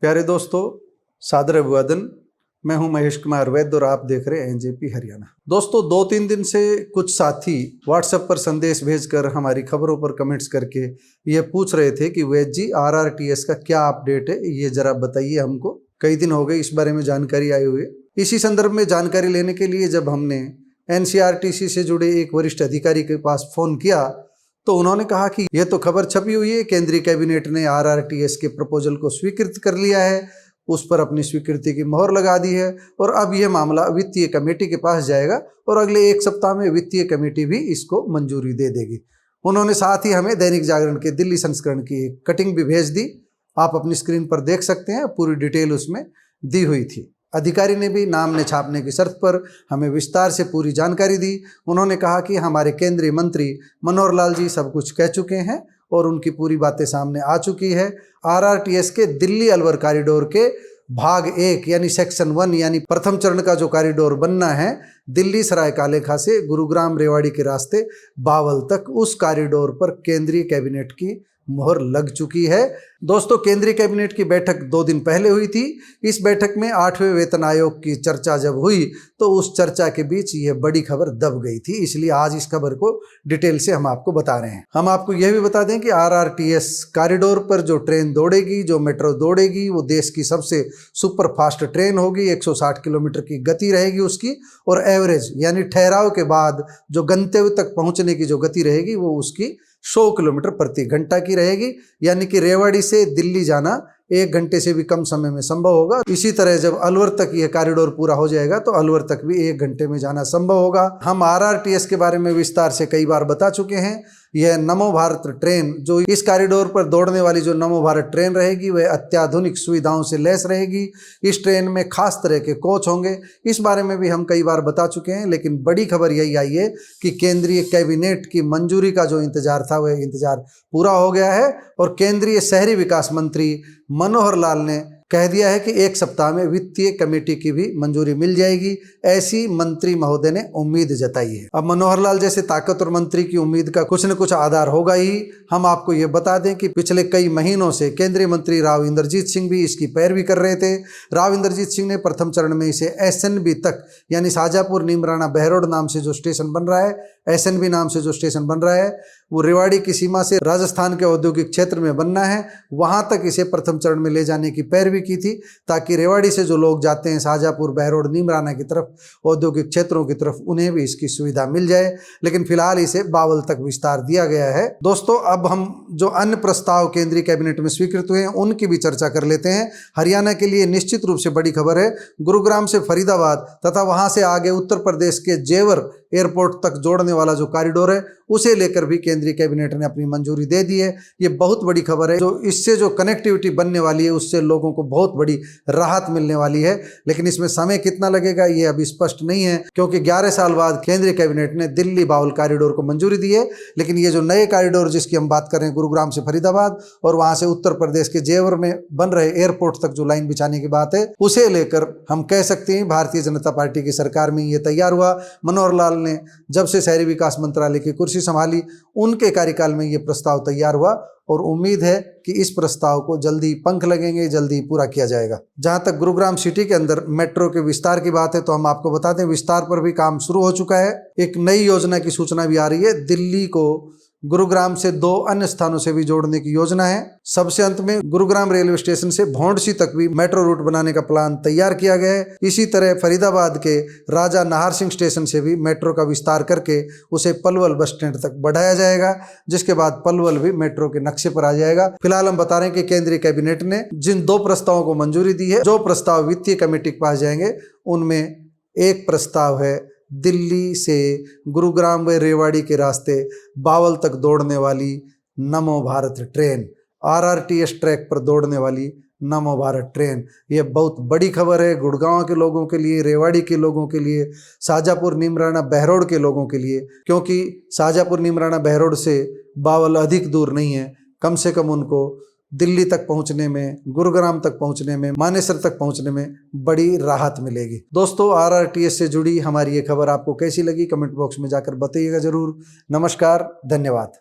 प्यारे दोस्तों, सादर अभिवादन। मैं हूं महेश कुमार वैद्य और आप देख रहे हैं एनजेपी हरियाणा। दोस्तों, 2-3 दिन से कुछ साथी व्हाट्सएप पर संदेश भेजकर हमारी खबरों पर कमेंट्स करके ये पूछ रहे थे कि वैद्य जी, आरआरटीएस का क्या अपडेट है, ये जरा बताइए हमको। कई दिन हो गए इस बारे में जानकारी आई हुई है। इसी संदर्भ में जानकारी लेने के लिए जब हमने एनसीईआरटी से जुड़े एक वरिष्ठ अधिकारी के पास फोन किया तो उन्होंने कहा कि यह तो खबर छपी हुई है, केंद्रीय कैबिनेट ने आरआरटीएस के प्रपोजल को स्वीकृत कर लिया है, उस पर अपनी स्वीकृति की मोहर लगा दी है और अब यह मामला वित्तीय कमेटी के पास जाएगा और अगले 1 सप्ताह में वित्तीय कमेटी भी इसको मंजूरी दे देगी। उन्होंने साथ ही हमें दैनिक जागरण के दिल्ली संस्करण की एक कटिंग भी भेज दी। आप अपनी स्क्रीन पर देख सकते हैं, पूरी डिटेल उसमें दी हुई थी। अधिकारी ने भी नाम न छापने की शर्त पर हमें विस्तार से पूरी जानकारी दी। उन्होंने कहा कि हमारे केंद्रीय मंत्री मनोहर लाल जी सब कुछ कह चुके हैं और उनकी पूरी बातें सामने आ चुकी है। आरआरटीएस के दिल्ली अलवर कॉरिडोर के भाग 1 यानी सेक्शन 1 यानी प्रथम चरण का जो कॉरिडोर बनना है दिल्ली सराय कालेखा से गुरुग्राम रेवाड़ी के रास्ते बावल तक, उस कॉरिडोर पर केंद्रीय कैबिनेट की मोहर लग चुकी है। दोस्तों, केंद्रीय कैबिनेट की बैठक 2 दिन पहले हुई थी। इस बैठक में 8वें वेतन आयोग की चर्चा जब हुई तो उस चर्चा के बीच यह बड़ी खबर दब गई थी, इसलिए आज इस खबर को डिटेल से हम आपको बता रहे हैं। हम आपको यह भी बता दें कि आरआरटीएस कॉरिडोर पर जो ट्रेन दौड़ेगी, जो मेट्रो दौड़ेगी, वो देश की सबसे सुपर फास्ट ट्रेन होगी। 160 किलोमीटर की गति रहेगी उसकी और एवरेज यानी ठहराव के बाद जो गंतव्य तक पहुंचने की जो गति रहेगी वो उसकी 100 किलोमीटर प्रति घंटा की रहेगी। यानी कि रेवाड़ी से दिल्ली जाना 1 घंटे से भी कम समय में संभव होगा। इसी तरह जब अलवर तक यह कॉरिडोर पूरा हो जाएगा तो अलवर तक भी 1 घंटे में जाना संभव होगा। हम आरआरटीएस के बारे में विस्तार से कई बार बता चुके हैं। यह नमो भारत ट्रेन, जो इस कॉरिडोर पर दौड़ने वाली जो नमो भारत ट्रेन रहेगी, वह अत्याधुनिक सुविधाओं से लैस रहेगी। इस ट्रेन में खास तरह के कोच होंगे। इस बारे में भी हम कई बार बता चुके हैं, लेकिन बड़ी खबर यही आई है कि केंद्रीय कैबिनेट की मंजूरी का जो इंतजार था वह इंतजार पूरा हो गया है और केंद्रीय शहरी विकास मंत्री मनोहर लाल ने कह दिया है कि 1 सप्ताह में वित्तीय कमेटी की भी मंजूरी मिल जाएगी। ऐसी मंत्री महोदय ने उम्मीद जताई है। अब मनोहर लाल जैसे ताकतवर मंत्री की उम्मीद का कुछ न कुछ आधार होगा ही। हम आपको ये बता दें कि पिछले कई महीनों से केंद्रीय मंत्री राव इंद्रजीत सिंह भी इसकी पैरवी कर रहे थे। राव इंद्रजीत सिंह ने प्रथम चरण में इसे एसएनबी तक यानी शाजापुर नीमराना बहरोड नाम से जो स्टेशन बन रहा है, एसएनबी नाम से जो स्टेशन बन रहा है, वो रेवाड़ी की सीमा से राजस्थान के औद्योगिक क्षेत्र में बनना है। वहां तक इसे प्रथम चरण में ले जाने की पैरवी की थी ताकि रेवाड़ी से जो लोग जाते हैं शाजापुर, बहरोड, नीमराना की तरफ, औद्योगिक क्षेत्रों की तरफ, उन्हें भी इसकी सुविधा मिल जाए। लेकिन फिलहाल इसे बावल तक विस्तार दिया गया है। दोस्तों, अब हम जो अन्य प्रस्ताव केंद्रीय कैबिनेट में स्वीकृत हुए हैं उनकी भी चर्चा कर लेते हैं। हरियाणा के लिए निश्चित रूप से बड़ी खबर है। गुरुग्राम से फरीदाबाद तथा वहां से आगे उत्तर प्रदेश के जेवर एयरपोर्ट तक जोड़ने वाला जो कॉरिडोर है उसे लेकर भी केंद्रीय कैबिनेट ने अपनी मंजूरी दे दी है। ये बहुत बड़ी खबर है। जो इससे जो कनेक्टिविटी बनने वाली है उससे लोगों को बहुत बड़ी राहत मिलने वाली है। लेकिन इसमें समय कितना लगेगा ये अभी स्पष्ट नहीं है, क्योंकि 11 साल बाद केंद्रीय कैबिनेट ने दिल्ली बाउल कॉरिडोर को मंजूरी दी है। लेकिन ये जो नए कॉरिडोर जिसकी हम बात कर रहे हैं, गुरुग्राम से फरीदाबाद और वहां से उत्तर प्रदेश के जेवर में बन रहे एयरपोर्ट तक जो लाइन बिछाने की बात है, उसे लेकर हम कह सकते हैं भारतीय जनता पार्टी की सरकार में ये तैयार हुआ। मनोहर लाल ने जब से शहरी विकास मंत्रालय की कुर्सी संभाली उनके कार्यकाल में ये प्रस्ताव तैयार हुआ और उम्मीद है कि इस प्रस्ताव को जल्दी पंख लगेंगे, जल्दी पूरा किया जाएगा। जहां तक गुरुग्राम सिटी के अंदर मेट्रो के विस्तार की बात है तो हम आपको बता दें विस्तार पर भी काम शुरू हो चुका है। एक नई योजना की सूचना भी आ रही है। दिल्ली को गुरुग्राम से 2 अन्य स्थानों से भी जोड़ने की योजना है। सबसे अंत में गुरुग्राम रेलवे स्टेशन से भौंडसी तक भी मेट्रो रूट बनाने का प्लान तैयार किया गया है। इसी तरह फरीदाबाद के राजा नाहर सिंह स्टेशन से भी मेट्रो का विस्तार करके उसे पलवल बस स्टैंड तक बढ़ाया जाएगा, जिसके बाद पलवल भी मेट्रो के नक्शे पर आ जाएगा। फिलहाल हम बता रहे हैं कि केंद्रीय कैबिनेट ने जिन 2 प्रस्तावों को मंजूरी दी है, जो प्रस्ताव वित्तीय कमेटी के पास जाएंगे, उनमें एक प्रस्ताव है दिल्ली से गुरुग्राम व रेवाड़ी के रास्ते बावल तक दौड़ने वाली नमो भारत ट्रेन, आरआरटीएस ट्रैक पर दौड़ने वाली नमो भारत ट्रेन। ये बहुत बड़ी खबर है गुड़गांव के लोगों के लिए, रेवाड़ी के लोगों के लिए, शाजापुर नीमराना बहरोड के लोगों के लिए, क्योंकि शाजापुर नीमराना बहरोड से बावल अधिक दूर नहीं है। कम से कम उनको दिल्ली तक पहुंचने में, गुरुग्राम तक पहुंचने में, मानेसर तक पहुंचने में बड़ी राहत मिलेगी। दोस्तों, आरआरटीएस से जुड़ी हमारी ये खबर आपको कैसी लगी कमेंट बॉक्स में जाकर बताइएगा जरूर। नमस्कार, धन्यवाद।